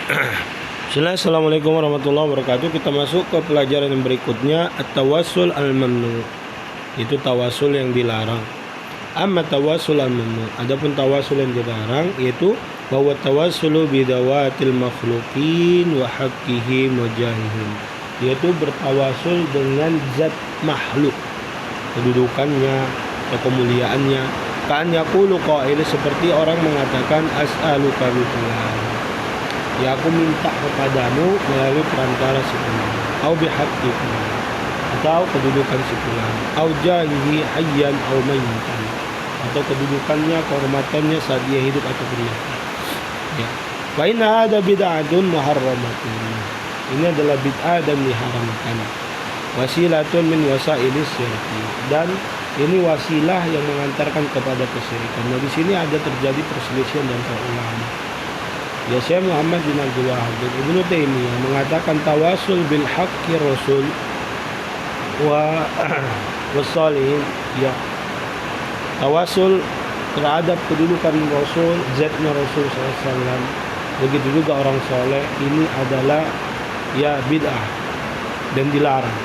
Assalamualaikum warahmatullahi wabarakatuh. Kita masuk ke pelajaran yang berikutnya, at-tawassul al-mamnu. Itu tawasul yang dilarang. Amma tawassul al-mamnu. Adapun tawasul yang dilarang yaitu bahwa tawassulu bidawatil makhluqin wa haqqihim wa jahihim. Yaitu bertawasul dengan zat makhluk, kedudukannya atau kemuliaannya. Kan yaqulu qail, seperti orang mengatakan as'aluka bi fulan. Ya, aku minta kepadamu melalui perantara si fulan, au bihaqqi fulan, atau kedudukan si fulan, au jahihi hayyan au mayyitan, atau kedudukannya, kehormatannya saat dia hidup ataupun mati. Ya. Fa inna hadza bid'atun muharramatun. Ini adalah bid'ah dan diharamkan. Wasilatun min wasailis syirki, dan ini wasilah yang mengantarkan kepada kesyirikan. Nah, di sini ada terjadi perselisihan dan ulama. Ya, Syekh Muhammad bin Abdul Wahhab bin Ibnu Taimiyah mengatakan tawasul bil haqqi rasul wa wasalihin, ya, tawasul terhadap kedudukan Rasul, zatnya Rasul SAW, begitu juga orang soleh, ini adalah ya bid'ah dan dilarang.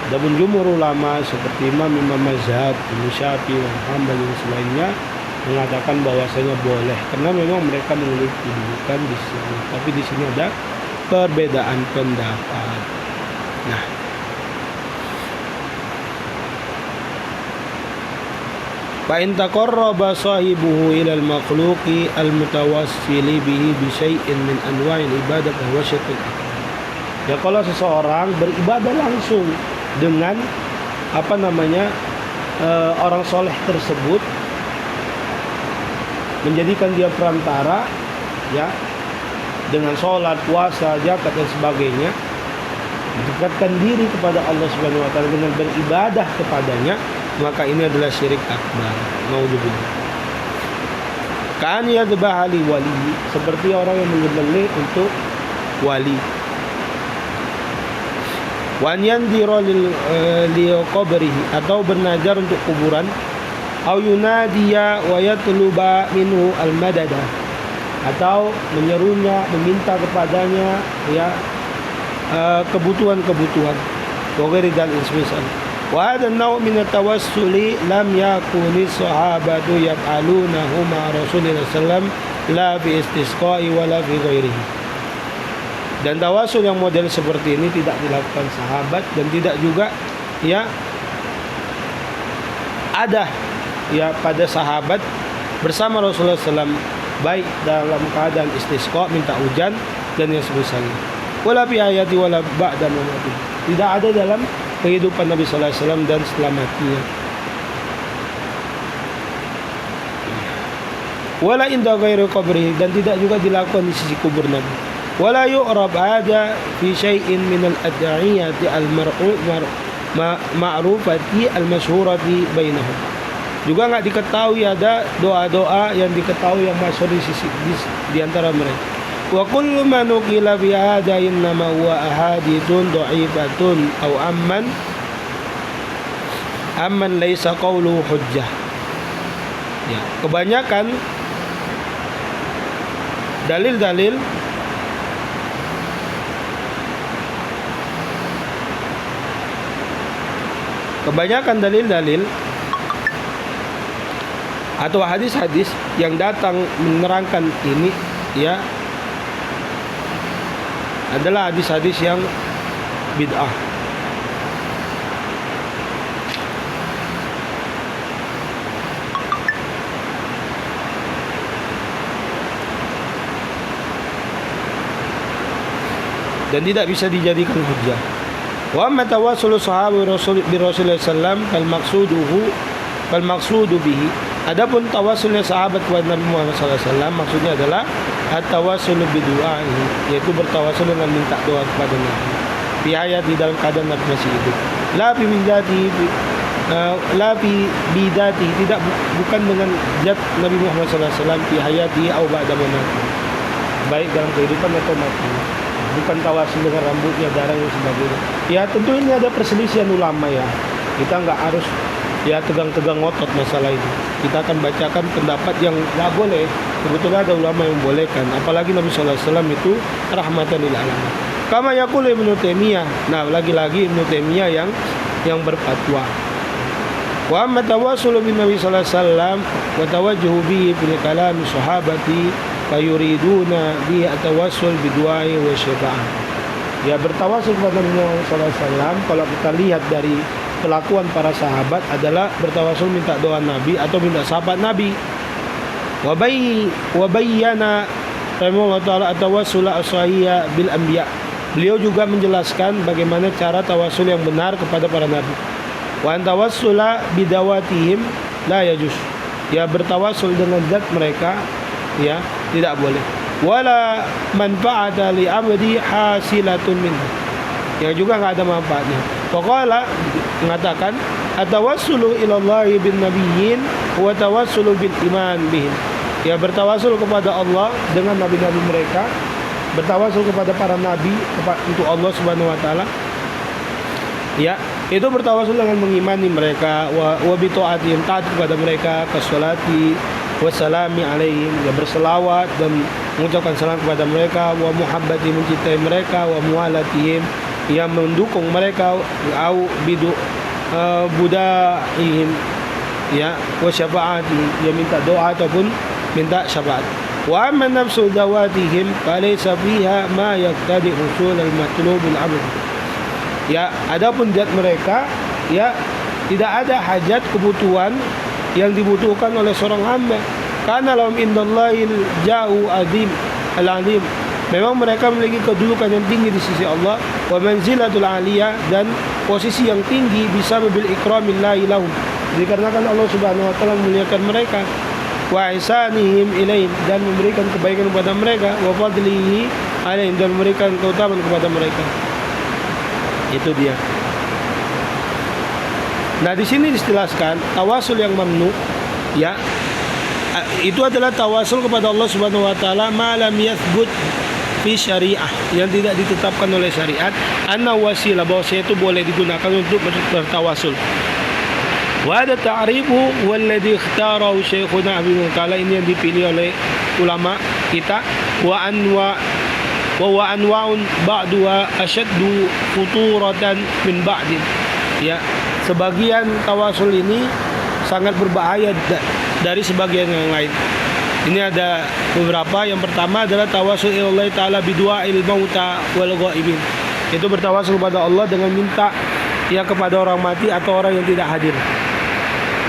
Adapun jumhur ulama seperti Imam Mazhab, Imam Syafi'i, Imam Hambali dan selainnya mengatakan bahwasanya boleh, karena memang mereka memiliki kedudukan di sini. Tapi di sini ada perbedaan pendapat. Nah, fa in taqarraba sahibuhu ila al-makhluqi al-mutawassili bihi bi syai'in min anwa'il ibadah fa huwa syirkun akbar. Ya, kalau seseorang beribadah langsung dengan orang soleh tersebut, menjadikan dia perantara, ya, dengan sholat, puasa, zakat dan sebagainya, mendekatkan diri kepada Allah Subhanahu wa taala dengan beribadah kepadanya, maka ini adalah syirik akbar. Nauzubillah. Kan yadzbah li wali, seperti orang yang menyembelih untuk wali. Wan yandira li qabrihi, atau bernazar untuk kuburan. Au yunadiya wa yatluba minhu al-madada, atau menyerunya, meminta kepadanya, ya, kebutuhan-kebutuhan. Wa ghairi dzalik semisal. Wa hadha an-naw' min at-tawassuli lam yakuni sahabatu yaf'alunahu ma Rasulullah sallallahu la bi istisqa'i wa la bi ghairihi. Dan tawassul yang model seperti ini tidak dilakukan sahabat dan tidak juga, ya, ada, ya, pada sahabat bersama Rasulullah SAW, baik dalam keadaan istisqa, minta hujan, dan yang semisalnya. Wala fi ayati wala ba'da mamati, tidak ada dalam kehidupan Nabi SAW dan setelah matinya. Wala inda ghairi qabrihi, dan tidak juga dilakukan di sisi kubur Nabi. Wala yu'rab ada fi syai'in min al-ad'iyati al-ma'rufati al-masyhurati bainahum. Juga enggak diketahui ada doa-doa yang diketahui yang masyhur di antara mereka. Wa kullu ma nuqila bi hadha innama huwa ahadithun dha'ifatun aw amman laysa qawluhu hujjah. Ya, kebanyakan dalil-dalil atau hadis-hadis yang datang menerangkan ini, ya, adalah hadis-hadis yang bid'ah. Dan tidak bisa dijadikan hujjah. Wa amma tawassulu sahabi bi Rasulullah sallam fal maqsudu bihi. Adapun tawassulnya sahabat kepada Nabi Muhammad SAW, maksudnya adalah at-tawassul bidu'ahi, yaitu bertawassul dengan minta doa kepada Nabi fi hayat, di dalam keadaan Nabi masih hidup. La fi bidati, tidak, bukan dengan zat Nabi Muhammad SAW fi hayati au ba'da mamati, baik dalam kehidupan atau mati. Bukan tawassul dengan rambutnya, darah dan sebagainya. Ya, tentu ini ada perselisihan ulama, ya. Kita enggak harus, ya, tegang-tegang ngotot masalah ini. Kita akan bacakan pendapat yang nggak boleh Sebetulnya ada ulama yang membolehkan, apalagi Nabi sallallahu alaihi wasallam itu rahmatan lil alamin. Kama yaqulu Ibnu Taimiyah. Nah, lagi-lagi Ibnu Taimiyah yang berfatwa. Wa amma tawassul bin Nabi sallallahu alaihi wasallam wa tawajjuhu bihi fil kalam sahabati fayuriduna bi atawassul biduai wa syafa'ah. Ya, bertawasul kepada Nabi sallallahu alaihi wasallam kalau kita lihat dari kelakuan para sahabat adalah bertawasul minta doa Nabi atau minta syafaat Nabi. Wa bayyana rahimahullah taala atawassul as-sahih bil anbiya. Beliau juga menjelaskan bagaimana cara tawasul yang benar kepada para nabi. Wa antawassula bidawatihim la yajuz. Ya, bertawasul dengan zat mereka ya tidak boleh. Wala manfa'ata li abdi hasilatun minhu. Yang juga enggak ada manfaatnya. Faqala mengatakan atawassulu ilallahi bin nabiyyin wa tawassulu bil iman bihim. Ya, bertawasul kepada Allah dengan nabi-nabi mereka, bertawasul kepada para nabi untuk Allah Subhanahu wa taala. Ya, itu bertawasul dengan mengimani mereka wa bi taatihim, taat kepada mereka, kasolati wassalami alaihim, ya berselawat dan mengucapkan salam kepada mereka, wa muhabbati mencintai mereka, wa mualatihim, yang mendukung mereka, au bidu budaihim, ya wa syafaati, dia minta doa ataupun minta syafaat. Wa amma nafsu dawatihim falaysa fiha ma yaqtadi husul al-matlub al-abd. Ya, adapun zat mereka ya tidak ada hajat kebutuhan yang dibutuhkan oleh seorang hamba. Karena lahum indallahil ja'u azim al-azim. Memang mereka memiliki kedudukan yang tinggi di sisi Allah, wa manzilatul aliyah, dan posisi yang tinggi bisa bil ikramillahi lahum. Dikarenakan Allah Subhanahu wa taala memuliakan mereka, wa ihsanihim ilaihim, dan memberikan kebaikan kepada mereka, wa fadlihi alaihim, dan memberikan keutamaan kepada mereka. Itu dia. Nah, di sini dijelaskan tawasul yang mamnu, ya, itu adalah tawasul kepada Allah Subhanahu wa taala malam yathbut fi syariah, yang tidak ditetapkan oleh syariat, anna wasilah, bahwa itu boleh digunakan untuk bertawasul. Wa ada ta'rifu walladhi ikhtarahu Syekhuna Abi Muqala, ini yang dipilih oleh ulama kita, wa anwa'un ba'duha ashaddu khuturatan min ba'din. Ya, sebagian tawasul ini sangat berbahaya dari sebagian yang lain. Ini ada beberapa. Yang pertama adalah tawasul ilallah ta'ala bidu'ail mauta wal ghaibin. Itu bertawasul kepada Allah dengan minta ya kepada orang mati atau orang yang tidak hadir.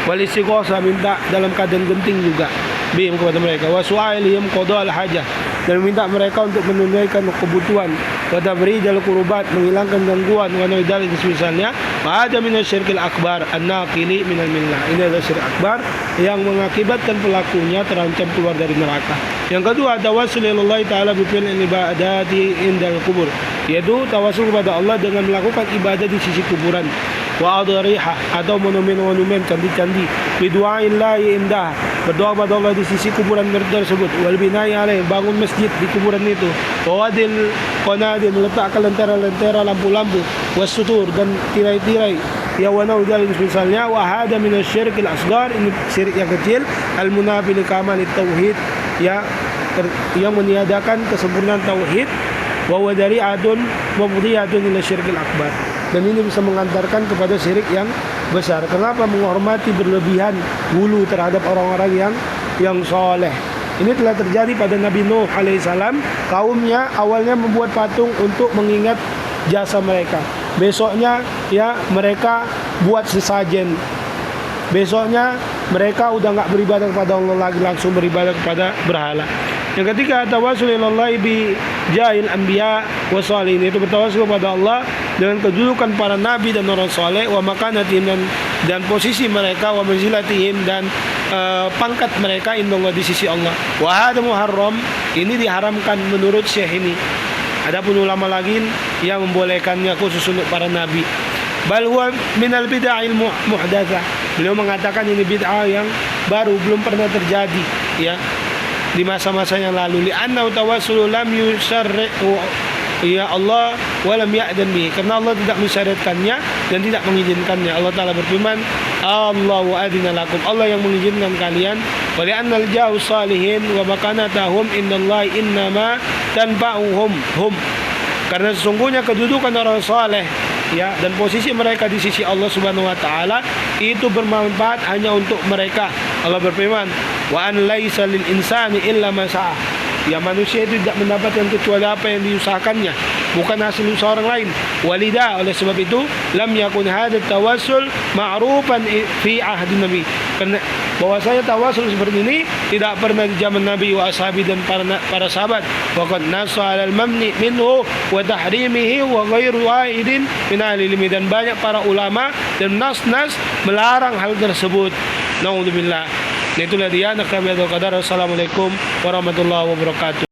Wal istighosah, minta dalam keadaan genting juga bihim kepada mereka. Wa su'ailihim qada al hajah, dan minta mereka untuk menunaikan kebutuhan. Wa tabridal qurubat, menghilangkan gangguan. Wa naidal misalnya. Wa ada minasyirkil akbar an-naqili minal millah. Ini adalah syirik akbar yang mengakibatkan pelakunya terancam keluar dari neraka. Yang kedua, tawassul ilallah ta'ala bi fi'l ibadati indal kubur, yaitu tawasul kepada Allah dengan melakukan ibadah di sisi kuburan. Wa adriha, atau monumen-monumen, candi-candi, bidu'aillahi indah, berdoa kepada Allah di sisi kuburan tersebut. Wal bina'i alaih, bangun masjid di kuburan itu. Wa wadil qanadil, meletakkan lentera-lentera, lampu-lampu. Wasutur, dan tirai-tirai. Ya wa naudal misalnya. Wa hada minasyirkil asghar, ini syirik yang kecil, al munafi li kamalit tauhid, ya yang meniadakan kesempurnaan tauhid. Wa wadari'atun mufdiyatun ila syirkil akbar, dan ini bisa mengantarkan kepada syirik yang besar. Kenapa? Menghormati berlebihan dulu terhadap orang-orang yang soleh. Ini telah terjadi pada Nabi Nuh alaihissalam. Kaumnya awalnya membuat patung untuk mengingat jasa mereka. Besoknya ya mereka buat sesajen. Besoknya mereka udah nggak beribadah kepada Allah lagi, langsung beribadah kepada berhala. Yang ketiga, tawassul ilallahi bi jahil anbiya wa shalihin, itu bertawasul kepada Allah dengan kedudukan para nabi dan orang saleh, wa makanatihim, dan posisi mereka, wa manzilatihim, dan pangkat mereka indallah, di sisi Allah. Wa hada muharram, ini diharamkan menurut Syekh ini. Adapun ulama lagi yang membolehkannya khusus untuk para nabi. Bal huwa minal bid'ahil muhdatsah. Beliau mengatakan ini bid'ah yang baru, belum pernah terjadi ya di masa-masa yang lalu. Li'anna tawassul lam yusarri'u ya Allah wa lam ya'dan bihi, karena Allah tidak mensyariatkannya dan tidak mengizinkannya. Allah Ta'ala berfirman, Allahu adina lakum, Allah yang mengizinkan kalian. Wa li'annal jauh salihin wa makanatahum innallahi innama tanfa'uhum hum. Karena sesungguhnya kedudukan orang saleh, ya, dan posisi mereka di sisi Allah Subhanahu wa taala itu bermanfaat hanya untuk mereka. Allah berfirman, "Wa an laisa lil insani illa ma sa'a." Ya, manusia itu tidak mendapatkan kecuali apa yang diusahakannya, bukan hasil usaha orang lain. Walida, oleh sebab itu lam yakun hadat tawassul ma'rufan fi ahdi Nabi. Karena bahwasanya tawasul seperti ini tidak pernah di zaman Nabi wa ashabi dan para sahabat. Wa qad nassa 'alal mamni minhu wa tahrimihi wa ghairu wahidin min ahli ilmi, dan banyak para ulama dan nas-nas melarang hal tersebut. Naudzubillah. Itulah dia nakabiyadul qadar. Assalamualaikum warahmatullahi wabarakatuh.